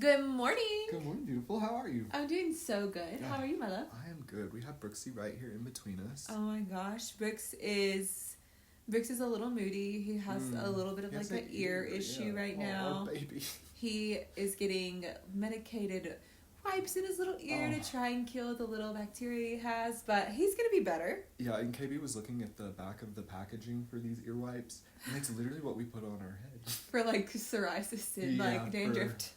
Good morning. Good morning, beautiful. How are you? I'm doing so good. How are you, my love? I am good. We have Brooksy right here in between us. Oh my gosh, Brooks is a little moody. He has a little bit of like an ear issue right now. Oh, baby. He is getting medicated wipes in his little ear to try and kill the little bacteria he has, but he's gonna be better. Yeah, and KB was looking at the back of the packaging for these ear wipes, and it's literally what we put on our head. For like psoriasis and like dandruff.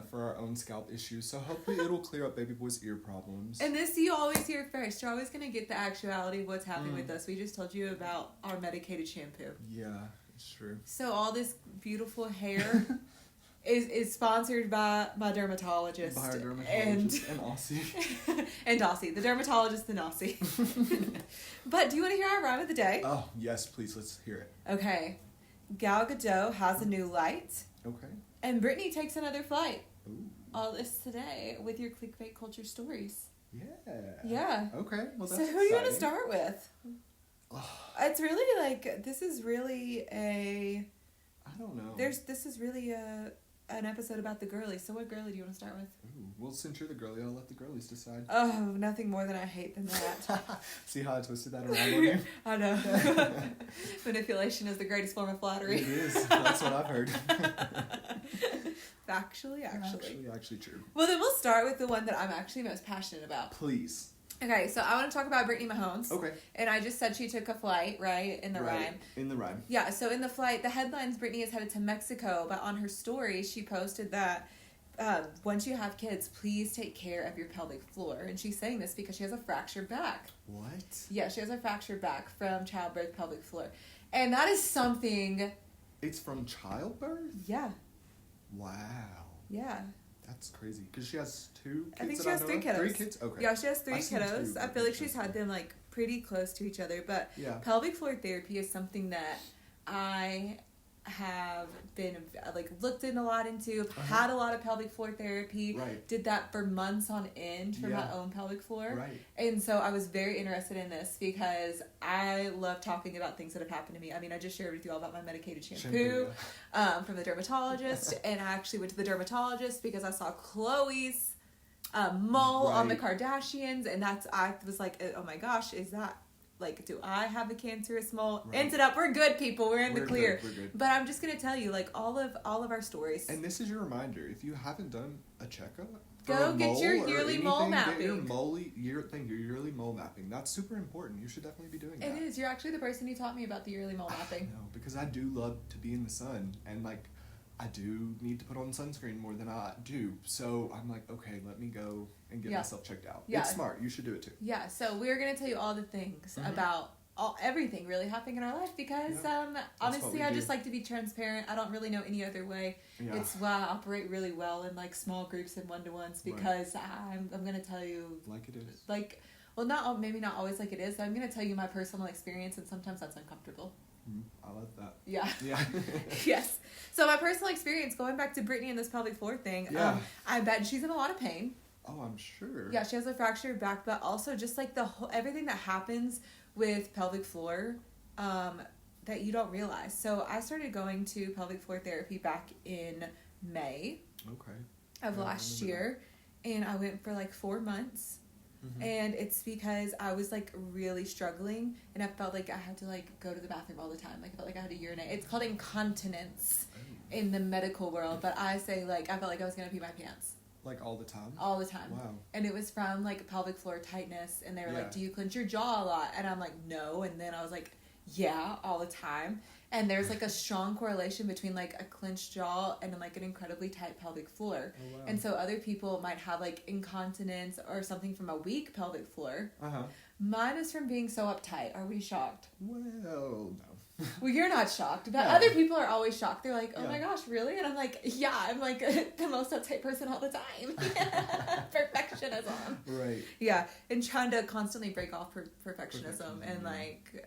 For our own scalp issues. So hopefully it'll clear up baby boy's ear problems. And this you always hear first. You're always going to get the actuality of what's happening with us. We just told you about our medicated shampoo. Yeah, it's true. So all this beautiful hair is sponsored by my dermatologist. By our dermatologist and Aussie. And Aussie. The dermatologist and Aussie. But do you want to hear our rhyme of the day? Oh, yes, please. Let's hear it. Okay. Gal Gadot has a new light. Okay. And Brittany takes another flight. Ooh. All this today with your clickbait culture stories. Yeah. Okay. Well, that's so who do you want to start with? It's really like, this is really I don't know. This is really an episode about the girlies. So what girlie do you want to start with? Ooh, well, since you're the girlie, I'll let the girlies decide. Oh, nothing more than I hate than that. See how I twisted that around on you? I know. Manipulation is the greatest form of flattery. It is. That's what I've heard. Actually true. Well, then we'll start with the one that I'm actually most passionate about. Please. Okay, so I want to talk about Brittany Mahomes. Okay. And I just said she took a flight, right? In the rhyme. In the rhyme. Yeah, so in the flight, the headlines, Brittany is headed to Mexico, but on her story, she posted that once you have kids, please take care of your pelvic floor. And she's saying this because she has a fractured back. What? Yeah, she has a fractured back from childbirth pelvic floor. And that is something... It's from childbirth? Yeah. Wow. Yeah. That's crazy. Because she has two kids. I think she has 3 kiddos. 3 kids? Okay. Yeah, she has 3 kiddos. I feel like she's had them like pretty close to each other. But pelvic floor therapy is something that I have been like looked in a lot into, had a lot of pelvic floor therapy, did that for months on end for my own pelvic floor. And so I was very interested in this because I love talking about things that have happened to me. I mean, I just shared with you all about my medicated shampoo from the dermatologist, and I actually went to the dermatologist because I saw Chloe's mole on the Kardashians, and I was like, oh my gosh, is that like, do I have a cancerous mole? Ended up, we're good, people. We're in the clear. We're good. But I'm just gonna tell you, like, all of our stories. And this is your reminder: if you haven't done a checkup, go get your yearly mole mapping. Get your yearly mole mapping. That's super important. You should definitely be doing that. It is. You're actually the person who taught me about the yearly mole mapping. No, because I do love to be in the sun, and like, I do need to put on sunscreen more than I do. So I'm like, okay, let me go and get myself checked out. Yeah. It's smart. You should do it too. Yeah. So we're gonna tell you all the things about everything really happening in our life because honestly, I just like to be transparent. I don't really know any other way. Yeah. It's why I operate really well in like small groups and one-to-ones because I'm gonna tell you like it is. Like, well, maybe not always like it is. But I'm gonna tell you my personal experience, and sometimes that's uncomfortable. I love that. Yeah. Yeah. Yes. So my personal experience, going back to Brittany and this pelvic floor thing, I bet she's in a lot of pain. Oh, I'm sure. Yeah, she has a fractured back, but also just like everything that happens with pelvic floor that you don't realize. So I started going to pelvic floor therapy back in May of last year, and I went for like 4 months. And it's because I was like really struggling, and I felt like I had to like go to the bathroom all the time. Like I felt like I had to urinate. It's called incontinence in the medical world, but I say like I felt like I was gonna pee my pants. Like all the time? All the time. Wow. And it was from like pelvic floor tightness, and they were like, do you clench your jaw a lot? And I'm like, no. And then I was like, yeah, all the time. And there's like a strong correlation between like a clenched jaw and like an incredibly tight pelvic floor. Oh, wow. And so other people might have like incontinence or something from a weak pelvic floor. Mine is from being so uptight. Are we shocked? Well, no. Well, you're not shocked, but other people are always shocked. They're like, oh my gosh, really? And I'm like, yeah, I'm like the most uptight person all the time. Perfectionism. Right. Yeah, and trying to constantly break off perfectionism and like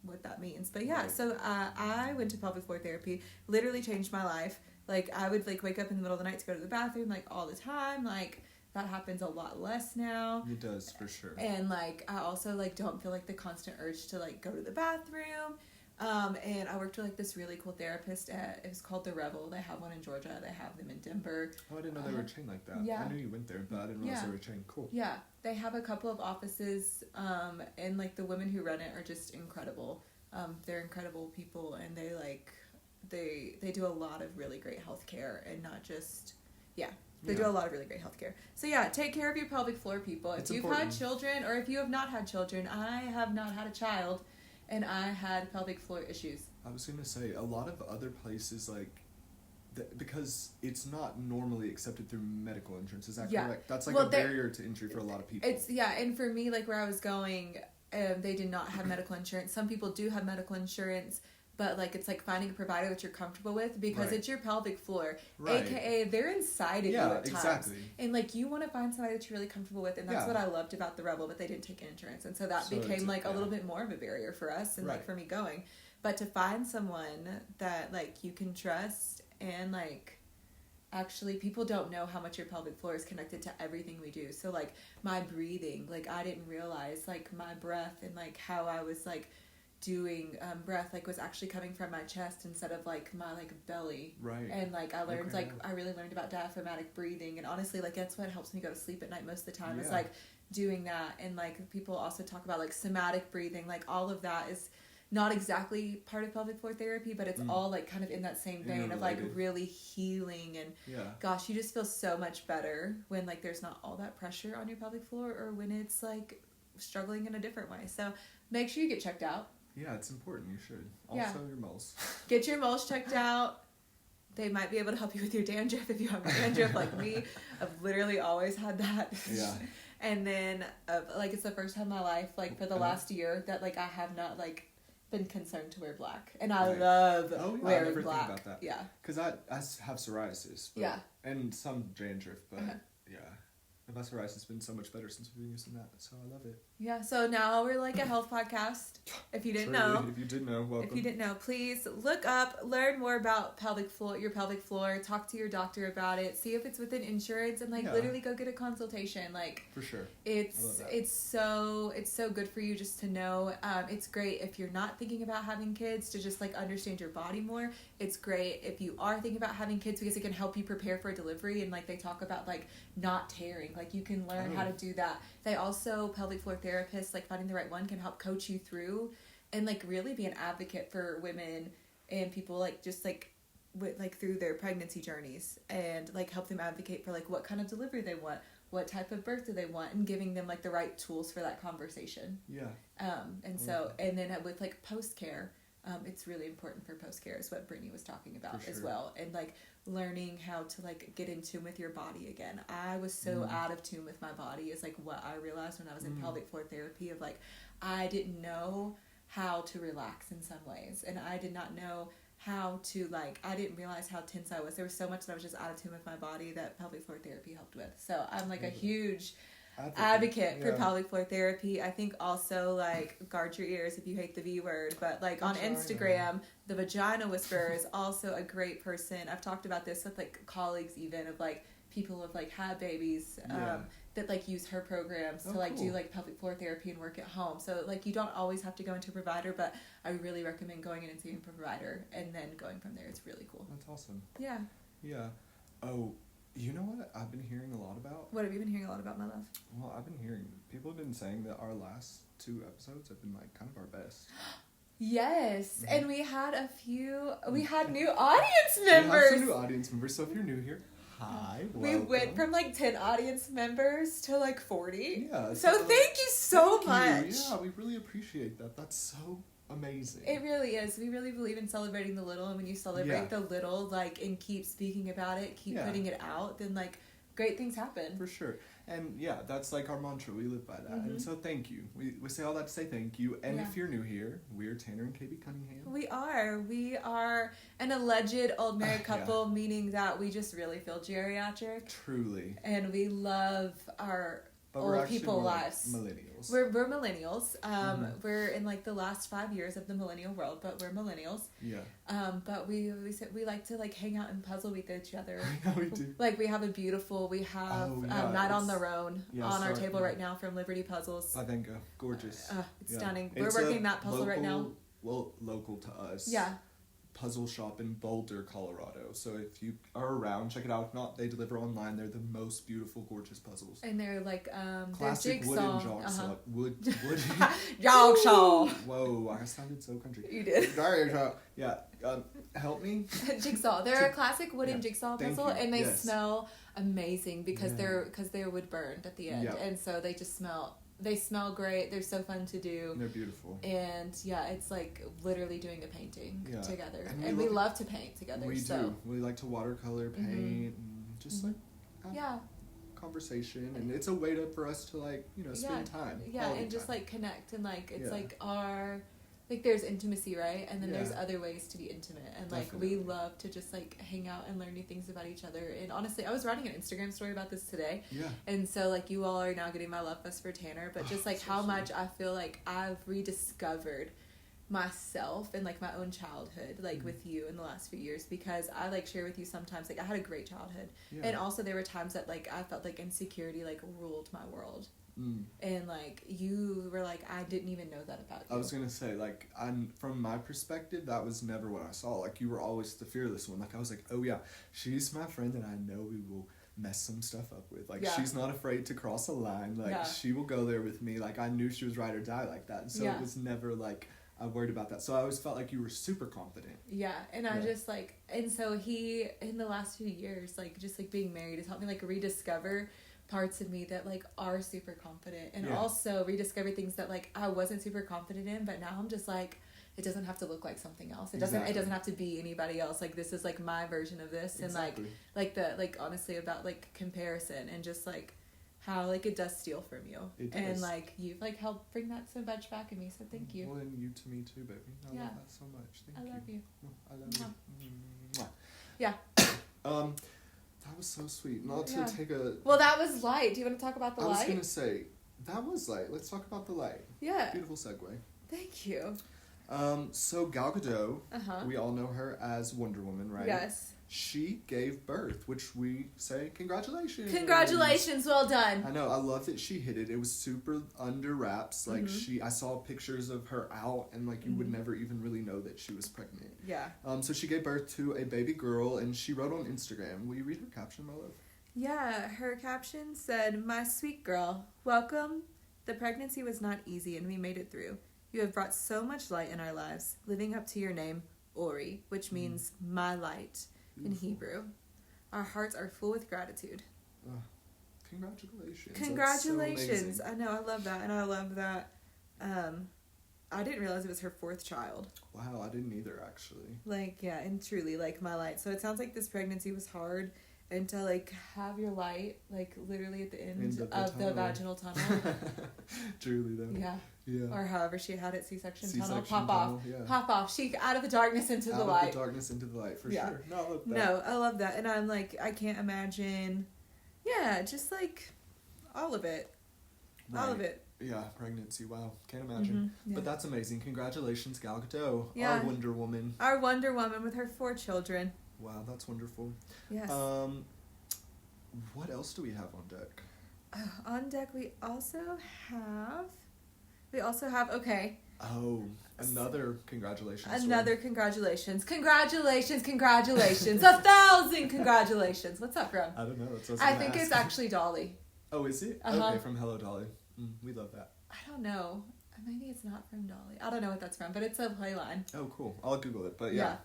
what that means. But so I went to pelvic floor therapy, literally changed my life. Like I would like wake up in the middle of the night to go to the bathroom like all the time. Like that happens a lot less now. It does, for sure. And like I also like don't feel like the constant urge to like go to the bathroom. And I worked with like this really cool therapist it was called The Rebel. They have one in Georgia. They have them in Denver. Oh, I didn't know they were chained like that. Yeah. I knew you went there, but I didn't realize they were chained. Cool. Yeah. They have a couple of offices, and like the women who run it are just incredible. They're incredible people, and they do a lot of really great healthcare, and not just, they do a lot of really great healthcare. So take care of your pelvic floor, people. If you've had children, or if you have not had children, I have not had a child, and I had pelvic floor issues. I was going to say, a lot of other places, like, because it's not normally accepted through medical insurance. Is that correct? That's like a barrier to entry for a lot of people. And for me, like where I was going, they did not have medical insurance. Some people do have medical insurance, but like it's like finding a provider that you're comfortable with, because it's your pelvic floor, aka they're inside of you at times. Exactly. And like you want to find somebody that you're really comfortable with, and that's what I loved about the Rebel, but they didn't take insurance, and so that became like a little bit more of a barrier for us, and like for me going. But to find someone that like you can trust, and like actually people don't know how much your pelvic floor is connected to everything we do. So like my breathing, like I didn't realize like my breath and like how I was like doing breath like was actually coming from my chest instead of like my like belly. Right. And like I learned I really learned about diaphragmatic breathing, and honestly like that's what helps me go to sleep at night most of the time. Is like doing that. And like people also talk about like somatic breathing, like all of that is not exactly part of pelvic floor therapy, but it's all like kind of in that same vein of like really healing, and gosh, you just feel so much better when like there's not all that pressure on your pelvic floor, or when it's like struggling in a different way. So make sure you get checked out. Yeah, it's important. You should. Also, your moles. Get your moles checked out. They might be able to help you with your dandruff if you have dandruff like me. I've literally always had that. Yeah. And then, like, it's the first time in my life, like, for the last year that, like, I have not, like, been concerned to wear black. And I love wearing I never black. Think about that. Yeah. Because I have psoriasis. But, and some dandruff, but, my psoriasis has been so much better since we've been using that, so I love it. Yeah, so now we're like a health podcast. If you didn't know. If you didn't know, welcome. If you didn't know, please look up, learn more about your pelvic floor, talk to your doctor about it, see if it's within insurance, and like literally go get a consultation. Like, for sure. It's so good for you just to know. It's great if you're not thinking about having kids to just like understand your body more. It's great if you are thinking about having kids because it can help you prepare for a delivery, and like they talk about like not tearing. Like you can learn how to do that. They also, pelvic floor therapists, like finding the right one can help coach you through and like really be an advocate for women and people like just like with like through their pregnancy journeys, and like help them advocate for like what kind of delivery they want, what type of birth do they want, and giving them like the right tools for that conversation. Yeah. And then with like post care, it's really important for post care is what Brittany was talking about as well, and like learning how to like get in tune with your body again. I was so out of tune with my body is like what I realized when I was in pelvic floor therapy of like I didn't know how to relax in some ways, and I did not know how to like I didn't realize how tense I was. There was so much that I was just out of tune with my body that pelvic floor therapy helped with. So I'm like a huge advocate for pelvic floor therapy. I think also like guard your ears if you hate the V word, but like on Instagram, the Vagina Whisperer is also a great person. I've talked about this with like colleagues even of like people who have like had babies that like use her programs to like do like pelvic floor therapy and work at home. So like you don't always have to go into a provider, but I really recommend going in and seeing a provider and then going from there. It's really cool. That's awesome. Yeah. Yeah. Oh, you know what I've been hearing a lot about? What have you been hearing a lot about, my love? Well, I've been hearing people have been saying that our last 2 episodes have been like kind of our best. Yes, and we had we had new audience members. We have some new audience members, so if you're new here, hi, welcome. We went from like 10 audience members to like 40. Yeah. So thank you so much. Yeah, we really appreciate that. That's so amazing. It really is. We really believe in celebrating the little, and when you celebrate the little, like, and keep speaking about it, keep putting it out, then like great things happen. For sure. And yeah, that's like our mantra. We live by that. And so thank you. We say all that to say thank you. And if you're new here, we're Tanner and KB Cunningham. We are an alleged old married couple, meaning that we just really feel geriatric. Truly. And we love our old people lives. Millennials. We're millennials. We're in like the last 5 years of the millennial world, but we're millennials. Yeah. But we like to like hang out and puzzle with each other. Yeah, we do. Like we have Night on the Roan on our table right now from Liberty Puzzles. By Venga. Gorgeous. It's stunning. We're working that puzzle right now. local to us. Yeah. Puzzle shop in Boulder, Colorado. So if you are around, check it out. If not, they deliver online. They're the most beautiful, gorgeous puzzles. And they're like classic they're wooden jigsaw. Wood. Jigsaw. Whoa, I sounded so country. You did. Yeah. Help me. Jigsaw. They're a classic wooden jigsaw puzzle, and they smell amazing because they're wood burned at the end, and so they just smell. They smell great. They're so fun to do. They're beautiful. And it's like literally doing a painting together. And we love to paint together. We do. We like to watercolor, paint, and just like have conversation. And it's a way for us to like, spend time. Yeah, and just like connect and like it's like our like there's intimacy, right? And then there's other ways to be intimate. And like we love to just like hang out and learn new things about each other. And honestly, I was writing an Instagram story about this today. Yeah. And so like you all are now getting my love fest for Tanner, but just like how much I feel like I've rediscovered myself and like my own childhood like with you in the last few years, because I like share with you sometimes like I had a great childhood. And also there were times that like I felt like insecurity like ruled my world. And like you were like, I didn't even know that about you. I was gonna say, like, from my perspective, that was never what I saw. Like, you were always the fearless one. Like, I was like, oh yeah, she's my friend and I know we will mess some stuff up with. Like, she's not afraid to cross a line. Like, she will go there with me. Like, I knew she was ride or die like that. And so it was never like I worried about that. So I always felt like you were super confident. Yeah, and I just like, and so he in the last few years, like just like being married has helped me like rediscover parts of me that like are super confident, and also rediscover things that like I wasn't super confident in, but now I'm just like, it doesn't have to look like something else. It doesn't have to be anybody else. Like this is like my version of this. And like the like honestly about like comparison and just like how like it does steal from you. And like you've like helped bring that so much back in me, so thank you. Well, and you to me too, baby. I love that so much. Thank you. I love you. I love you. Yeah. That was so sweet. Not to take a... Well, that was light. Do you want to talk about the light? I was going to say, that was light. Let's talk about the light. Yeah. Beautiful segue. Thank you. So Gal Gadot, we all know her as Wonder Woman, right? Yes. She gave birth, which we say congratulations. Congratulations, well done. I know, I love that she hit it. It was super under wraps. Like I saw pictures of her out, and like you would never even really know that she was pregnant. Yeah. So she gave birth to a baby girl, and she wrote on Instagram. Will you read her caption, my love? Yeah, her caption said, "My sweet girl, welcome. The pregnancy was not easy, and we made it through. You have brought so much light in our lives, living up to your name, Ori, which means my light. Beautiful. In Hebrew. Our hearts are full with gratitude." Congratulations. Congratulations. So I know, I love that. And I love that I didn't realize it was her fourth child. Wow, I didn't either, actually. Like, yeah, and truly, like, my light. So it sounds like this pregnancy was hard, and to, like, have your light, like, literally at the end of the vaginal tunnel. Truly, though. Yeah. Yeah. Or however she had it, C-section tunnel. Pop off. Yeah. Pop off. She out of the darkness into the light. Out of the darkness into the light, for sure. No, I love that. No, I love that. And I'm like, I can't imagine. Yeah, just like all of it. Right. All of it. Yeah, pregnancy. Wow. Can't imagine. Yeah. But that's amazing. Congratulations, Gal Gadot. Yeah. Our Wonder Woman. Our Wonder Woman with her 4 children. Wow, that's wonderful. Yes. What else do we have on deck? On deck, we also have, okay. Oh, another congratulations. Another congratulations. Congratulations. 1,000 congratulations. What's up, Ron? I don't know. That's what I think it's actually Dolly. Oh, is it? Okay, from Hello Dolly. We love that. I don't know. Maybe it's not from Dolly. I don't know what that's from, but it's a play line. Oh, cool. I'll Google it, but yeah.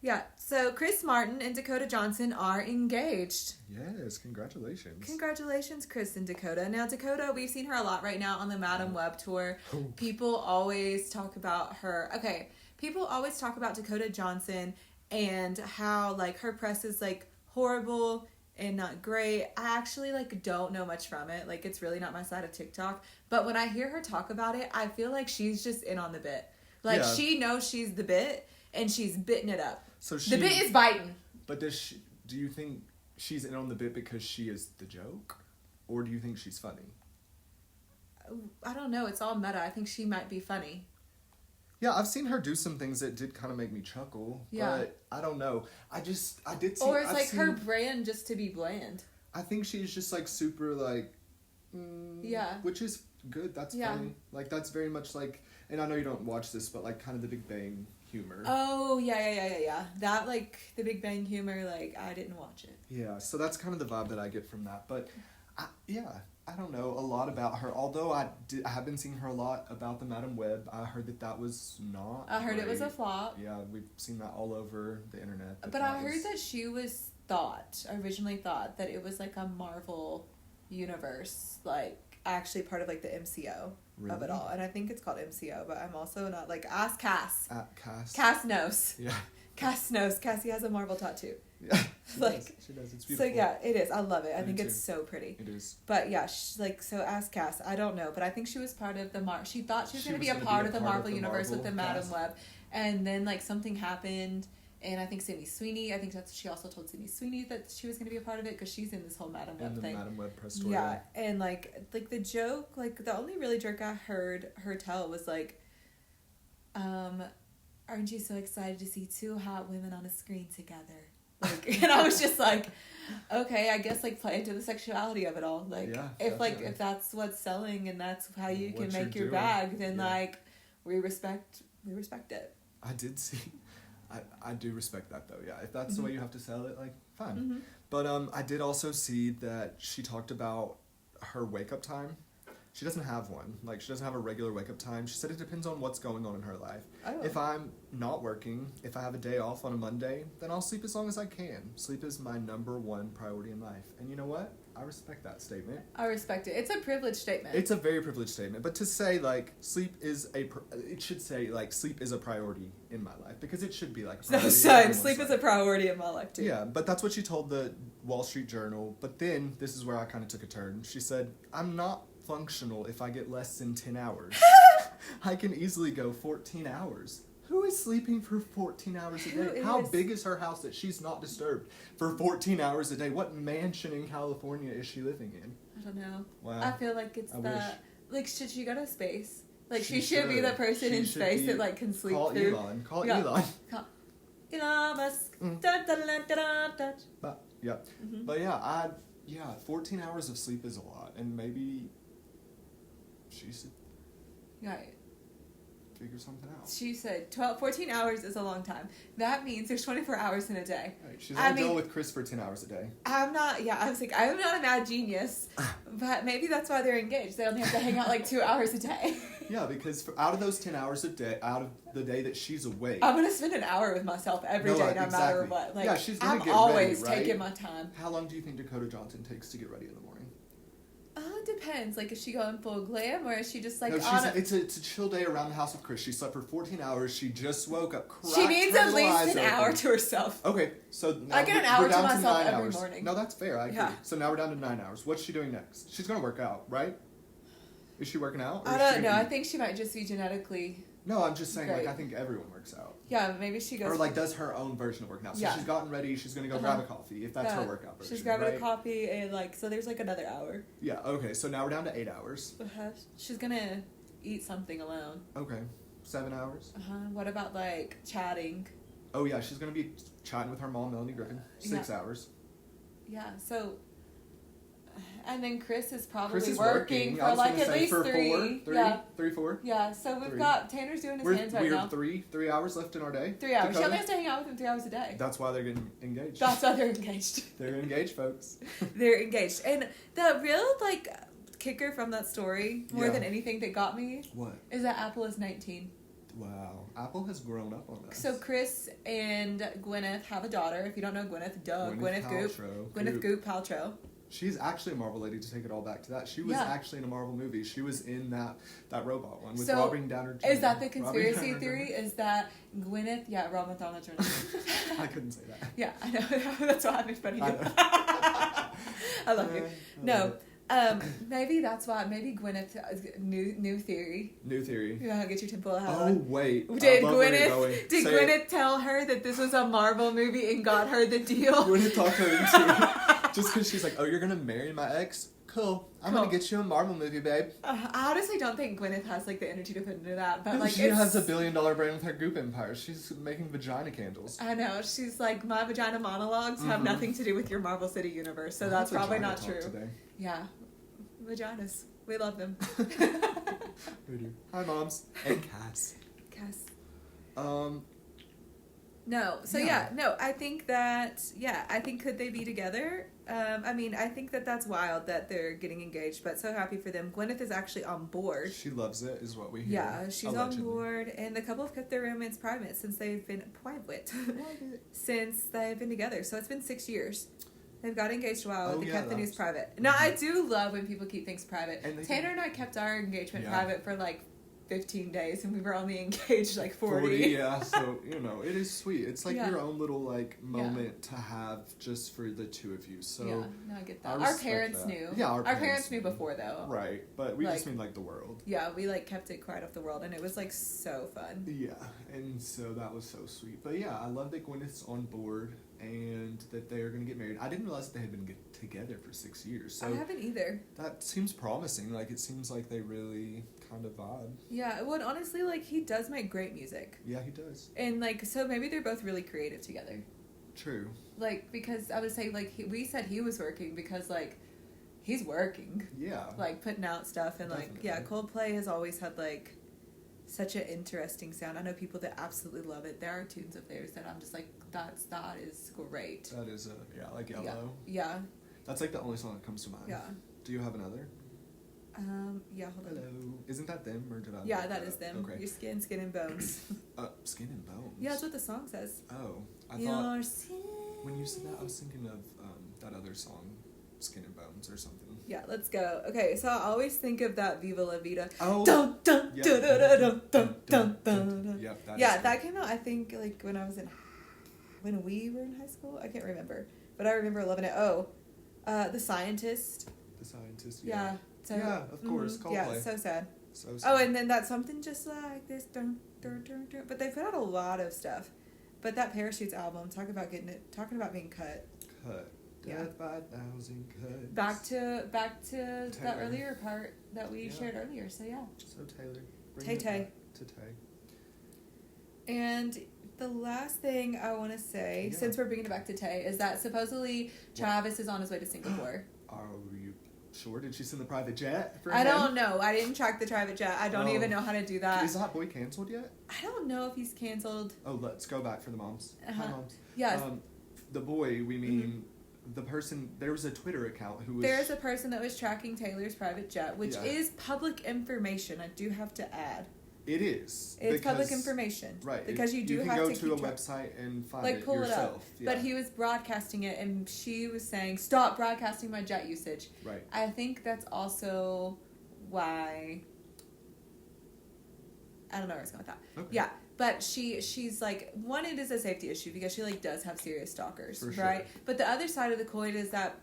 Yeah, so Chris Martin and Dakota Johnson are engaged. Yes, congratulations. Congratulations, Chris and Dakota. Now, Dakota, we've seen her a lot right now on the Madam Web tour. People always talk about her. Okay, people always talk about Dakota Johnson and how, like, her press is, like, horrible and not great. I actually, like, don't know much from it. Like, it's really not my side of TikTok. But when I hear her talk about it, I feel like she's just in on the bit. Like, she knows she's the bit, and she's bitten it up. So the bit is biting. But do you think she's in on the bit because she is the joke? Or do you think she's funny? I don't know. It's all meta. I think she might be funny. Yeah, I've seen her do some things that did kind of make me chuckle. Yeah. But I don't know. I did see... Or it's her brand just to be bland. I think she's just like super like... yeah. Which is good. That's funny. Like that's very much like... and I know you don't watch this, but like kind of the Big Bang humor. Oh, yeah. That, like, the Big Bang humor, like, I didn't watch it. Yeah, so that's kind of the vibe that I get from that. But, I don't know a lot about her. Although I have been seeing her a lot about the Madam Web. I heard that was not I heard great. It was a flop. Yeah, we've seen that all over the internet. But I heard that she was originally thought that it was, like, a Marvel universe, like, actually part of, like, the MCO. Really? Of it all. And I think it's called MCO, but I'm also not, like, ask Cass. Cass. Cass knows. Yeah. Cass knows. Cassie has a Marvel tattoo. Yeah. She like, does. She does. It's beautiful. So, yeah, it is. I love it. I think it's so pretty. It is. But, yeah, so ask Cass. I don't know, but I think she was part of the she thought she was going to be a part of the Marvel universe with the Madam Web. And then, like, something happened. And I think Sydney Sweeney, she also told Sydney Sweeney that she was going to be a part of it because she's in this whole Madam Web thing. Madam Web press story. Yeah, and like the joke, like the only really joke I heard her tell was like, aren't you so excited to see two hot women on a screen together? Like, and I was just like, okay, I guess like play into the sexuality of it all. Like, if that's what's selling and that's how you can make your bag, then like we respect it. I did see. I do respect that though, yeah. If that's the way you have to sell it, like, fine. Mm-hmm. But I did also see that she talked about her wake-up time. She doesn't have one. Like, she doesn't have a regular wake-up time. She said it depends on what's going on in her life. Oh. If I'm not working, if I have a day off on a Monday, then I'll sleep as long as I can. Sleep is my number one priority in life. And you know what? I respect that statement. I respect it. It's a privileged statement. It's a very privileged statement. But to say, like, sleep is a priority in my life. Because it should be, like, a priority. So, sleep is a priority in my life, too. Yeah, but that's what she told the Wall Street Journal. But then, this is where I kind of took a turn. She said, I'm not functional if I get less than 10 hours. I can easily go 14 hours. Who is sleeping for 14 hours a day? How big is her house that she's not disturbed for 14 hours a day? What mansion in California is she living in? I don't know. Wow. I feel like it's like, should she go to space? Like, she should be the person in space that, like, can sleep through. Elon. Call Elon Musk. But, yeah. Mm-hmm. But, 14 hours of sleep is a lot. And maybe she should figure something out. She said 14 hours is a long time. That means there's 24 hours in a day. Right. She's going to deal with Chris for 10 hours a day. I'm not a mad genius, but maybe that's why they're engaged. They only have to hang out like 2 hours a day. Yeah, because out of those 10 hours a day, out of the day that she's awake, I'm going to spend an hour with myself every day, no matter what. Like, she's going to get always ready, right? taking my time. How long do you think Dakota Johnson takes to get ready in the morning? It depends. Like, is she going full glam, or is she just like it's a chill day around the house with Chris. She slept for 14 hours. She just woke up. She needs at least an hour to herself. Okay, so now I get an hour to myself every morning. No, that's fair. I agree. Yeah. So now we're down to 9 hours. What's she doing next? She's going to work out, right? Is she working out? I don't know. I think she might just be genetically... No, I'm just saying, like, I think everyone works out. Yeah, maybe she goes... Or, like, does her own version of working out. So she's gotten ready, she's going to go grab a coffee, if that's her workout version, she's grabbing a coffee, and, like, so there's, like, another hour. Yeah, okay, so now we're down to 8 hours. She's going to eat something alone. Okay, 7 hours. What about, like, chatting? Oh, yeah, she's going to be chatting with her mom, Melanie Griffin. 6 hours. Yeah, so... And then Chris is probably working for like at least 3. 4. Yeah, so we've got Tanner's doing his hands right now. We have 3 hours left in our day. 3 hours. She only has to hang out with him 3 hours a day. That's why they're getting engaged. That's why they're engaged. They're engaged, folks. They're engaged. And the real, like, kicker from that story, more than anything that got me, is that Apple is 19. Wow. Apple has grown up on us. So Chris and Gwyneth have a daughter. If you don't know Gwyneth, Gwyneth Goop Paltrow. She's actually a Marvel lady, to take it all back to that. She was actually in a Marvel movie. She was in that robot one with Robin Downer Jr. Is that the conspiracy theory? Is that Gwyneth... Yeah, Robin Downer Jr. I couldn't say that. Yeah, I know. That's why I'm funny. I love you. No. Maybe that's why. Maybe Gwyneth... New theory. New theory. Yeah, get your temple out. Oh, wait. Did Gwyneth tell her that this was a Marvel movie and got her the deal? Gwyneth talked her into it. Just because she's like, oh, you're going to marry my ex? Cool. I'm going to get you a Marvel movie, babe. I honestly don't think Gwyneth has, like, the energy to put into that. But like, she has $1 billion brand with her Goop empire. She's making vagina candles. I know. She's like, my vagina monologues have nothing to do with your Marvel City universe. So that's probably not true. Today. Yeah. Vaginas. We love them. We do. Hi, moms. And Cass. No. So no. I think that I think could they be together? I mean, I think that that's wild that they're getting engaged, but so happy for them. Gwyneth is actually on board. She loves it, is what we hear. Yeah, she's on board, and the couple have kept their romance private since they've been since they've been together. So it's been 6 years. They've got engaged while they kept the news private. Now, I do love when people keep things private. Tanner and I kept our engagement private for like 15 days, and we were only engaged like 40. Yeah, so, it is sweet. It's like your own little, like, moment to have just for the two of you. So no, I get that. Our parents knew. Yeah, our parents knew before, though. Right, but we just mean, like, the world. Yeah, we, like, kept it quiet off the world, and it was, like, so fun. Yeah, and so that was so sweet. But, yeah, I love that Gwyneth's on board and that they're going to get married. I didn't realize they had been together for 6 years. So I haven't either. That seems promising. Like, it seems like they really kind of vibe. Yeah, well, honestly, like, he does make great music. Yeah, he does. And, like, so maybe they're both really creative together. True. Like, because I would say, like, we said he was working because, like, he's working. Yeah. Like, putting out stuff. And, like, Coldplay has always had, like, such an interesting sound. I know people that absolutely love it. There are tunes of theirs that I'm just like, that is great. That is like Yellow. Yeah. That's like the only song that comes to mind. Yeah. Do you have another? Hold on. Hello. Isn't that them or did I? Yeah, that is them. Okay. Your skin and bones. Skin and bones. Yeah, that's what the song says. Oh, I thought when you said that, I was thinking of that other song, Skin and Bones or something. Yeah, let's go. Okay, so I always think of that Viva La Vida. Oh. Dun, dun, Yeah. dun, dun, dun, dun, dun, dun. Yep, that came out, I think, like, when we were in high school. I can't remember. But I remember loving it. Oh, The Scientist. The Scientist, yeah. So, yeah, of course, Coldplay. Yeah, so sad. So sad. Oh, and then that's something just like this. Dun, dun, dun, dun. But they put out a lot of stuff. But that Parachutes album, talking about being cut. Death by 1,000 cuts. Back to that earlier part that we shared earlier. So yeah. So Taylor. Tay. To Tay. And the last thing I want to say, since we're bringing it back to Tay, is that supposedly Travis is on his way to Singapore. Are you sure? Did she send the private jet for I him? don't know. I didn't track the private jet. I don't even know how to do that. Is Hot Boy canceled yet? I don't know if he's canceled. Oh, let's go back for the moms. Hi, moms. Yes. The boy, we mean... The person, there was a Twitter account who was... There's a person that was tracking Taylor's private jet, which is public information, I do have to add. It is. It's public information. Right. Because you have to go to a website and find it pull yourself. It up. Yeah. But he was broadcasting it, and she was saying, stop broadcasting my jet usage. Right. I think that's also why... I don't know where I was going with that. Okay. Yeah. But she's like, one, it is a safety issue because she like does have serious stalkers, For right? sure. But the other side of the coin is that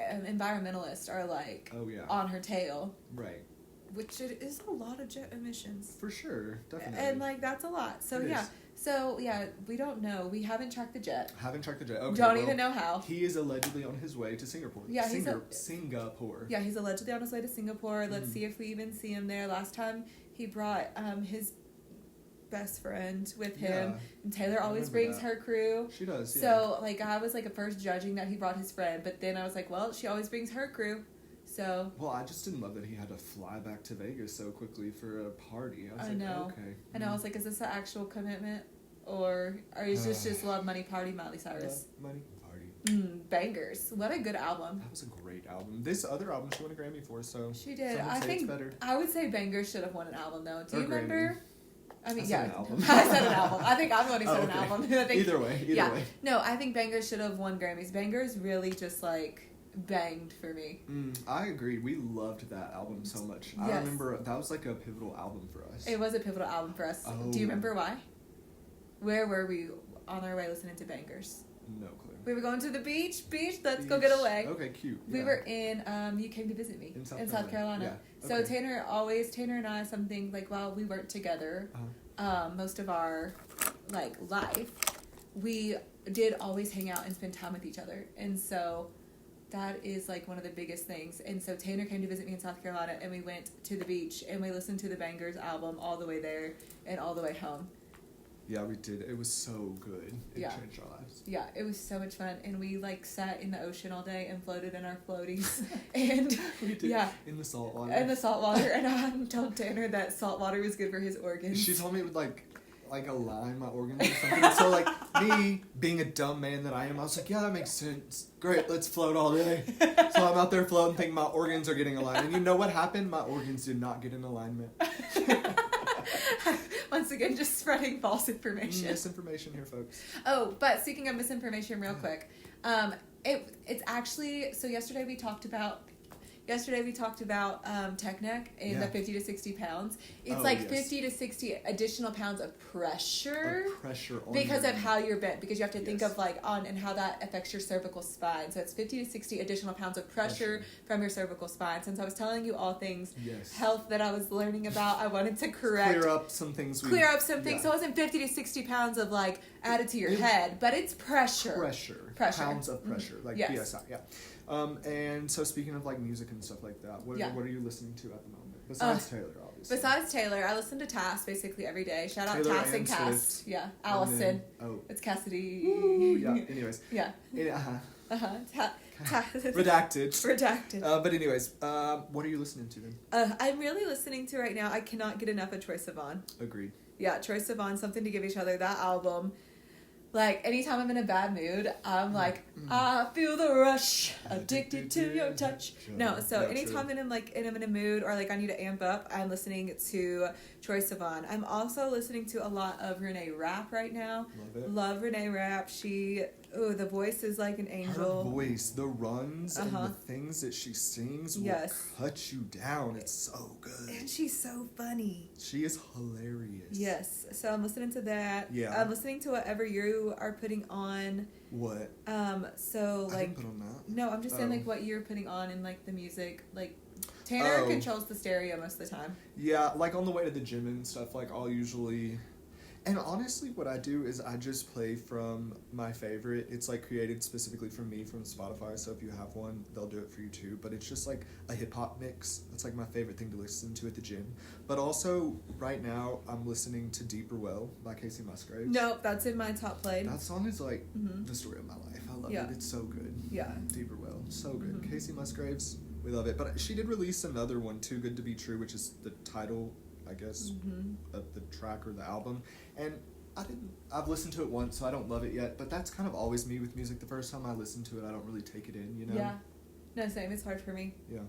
environmentalists are like on her tail, right? Which it is a lot of jet emissions. For sure, definitely. And like that's a lot. So we don't know. We haven't tracked the jet. Okay. Don't even know how. He is allegedly on his way to Singapore. Yeah, Singapore. Yeah, he's allegedly on his way to Singapore. Let's see if we even see him there. Last time he brought his best friend with him, and Taylor always brings her crew. She does. So like I was like at first judging that he brought his friend, but then I was like, well, she always brings her crew. So well, I just didn't love that he had to fly back to Vegas so quickly for a party. I know. Okay. I know. I was like, is this an actual commitment, or is this just love, money, party, Miley Cyrus? Love, money, party. Bangers. What a good album. That was a great album. This other album she won a Grammy for, so she did. I think I would say Bangers should have won an album though. Do you remember? I mean, I said an album. I think I'm the one who said an album. I think, either way. No, I think Bangers should have won Grammys. Bangers really just like banged for me. I agree. We loved that album so much. I remember that was like a pivotal album for us. It was a pivotal album for us. Oh. Do you remember why? Where were we on our way listening to Bangers? No clue. We were going to the beach. Let's go get away. Okay, cute. We were in, you came to visit me in South Carolina. Yeah. Okay. So Tanner and I, something like while we weren't together, most of our like life, we did always hang out and spend time with each other. And so that is like one of the biggest things. And so Tanner came to visit me in South Carolina, and we went to the beach and we listened to the Bangers album all the way there and all the way home. Yeah, we did. It was so good. It changed our lives. Yeah, it was so much fun. And we, like, sat in the ocean all day and floated in our floaties. And, we did. In the salt water. In the salt water. And I told Tanner that salt water was good for his organs. She told me it would, like align my organs or something. So, like, me, being a dumb man that I am, I was like, yeah, that makes sense. Great, let's float all day. So I'm out there floating, thinking my organs are getting aligned. And you know what happened? My organs did not get in alignment. Once again, just spreading false information. Misinformation here, folks. Oh, but speaking of misinformation real quick, it's actually, so yesterday we talked about tech neck and the 50 to 60 pounds. It's 50 to 60 additional pounds of pressure. On because of how you're bent. Because you have to think of and how that affects your cervical spine. So it's 50 to 60 additional pounds of pressure from your cervical spine. Since I was telling you all things health that I was learning about, I wanted to clear up some things. So it wasn't 50 to 60 pounds of added to your head, but it's pressure. Pounds of pressure, PSI. Yeah. And so speaking of music and stuff like that, what are you listening to at the moment? Besides Taylor, obviously. Besides Taylor, I listen to Tass basically every day. Shout out Tass and Cass. Yeah. Allison. It's Cassidy. Woo, yeah. Anyways. Yeah. Redacted. But anyways, what are you listening to then? I'm really listening to right now. I cannot get enough of Troye Sivan. Agreed. Yeah, Troye Sivan, Something to Give Each Other. That album. Anytime I'm in a bad mood, I'm I feel the rush, addicted to your touch. Anytime that I'm in a mood or I need to amp up, I'm listening to Troye Sivan. I'm also listening to a lot of Renee Rapp right now. Love Renee Rapp. The voice is like an angel. Her voice, the runs and the things that she sings will cut you down. It's so good. And she's so funny. She is hilarious. Yes. So I'm listening to that. Yeah. I'm listening to whatever you are putting on. What? I didn't put on that. No, I'm just saying what you're putting on in the music. Tanner controls the stereo most of the time. Yeah, on the way to the gym and stuff, I'll usually... And honestly, what I do is I just play from my favorite. It's created specifically for me from Spotify, so if you have one, they'll do it for you too. But it's just a hip-hop mix. That's my favorite thing to listen to at the gym. But also, right now, I'm listening to Deeper Well by Casey Musgraves. Nope, that's in my top played. That song is the story of my life. I love it. It's so good. Yeah. Deeper Well, so good. Mm-hmm. Casey Musgraves, we love it. But she did release another one, Too Good to Be True, which is the title, I guess, of the track or the album. And I've listened to it once, so I don't love it yet, but that's kind of always me with music. The first time I listen to it, I don't really take it in, Yeah. No, same. It's hard for me. Yeah.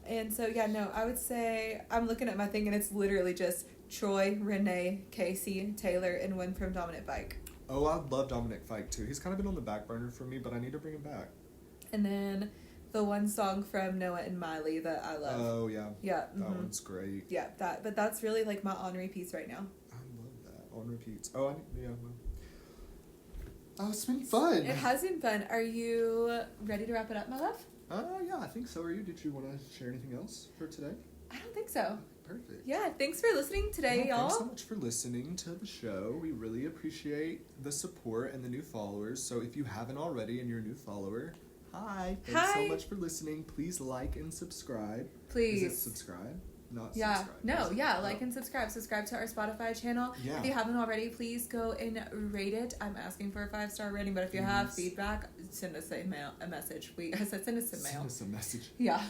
And so, I would say, I'm looking at my thing, and it's literally just Troy, Renee, Casey, Taylor, and one from Dominic Fike. Oh, I love Dominic Fike, too. He's kind of been on the back burner for me, but I need to bring him back. And then the one song from Noah and Miley that I love. Oh, yeah. Yeah. That one's great. Yeah, but that's really my on repeats right now. On repeats. Oh, it's been fun. It has been fun. Are you ready to wrap it up, my love? Yeah, I think so. Are you? Did you want to share anything else for today? I don't think so. Perfect. Yeah, thanks for listening today, y'all. Thanks so much for listening to the show. We really appreciate the support and the new followers. So if you haven't already and you're a new follower, hi. Thanks so much for listening. Please like and subscribe. Please. Is it subscribe? Not subscribe. Like and subscribe. Subscribe to our Spotify channel. Yeah. If you haven't already, please go and rate it. I'm asking for a 5-star rating, but if you have feedback, send us a message. Send us a mail. Send us a message. Yeah.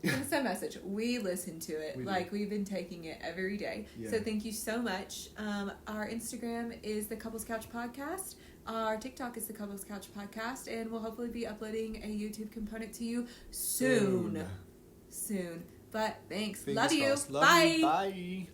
Send us a message. We listen to it. We've been taking it every day. Yeah. So thank you so much. Our Instagram is the Couples Couch Podcast. Our TikTok is the Couples Couch Podcast, and we'll hopefully be uploading a YouTube component to you soon. But thanks. Love you. Bye. Bye.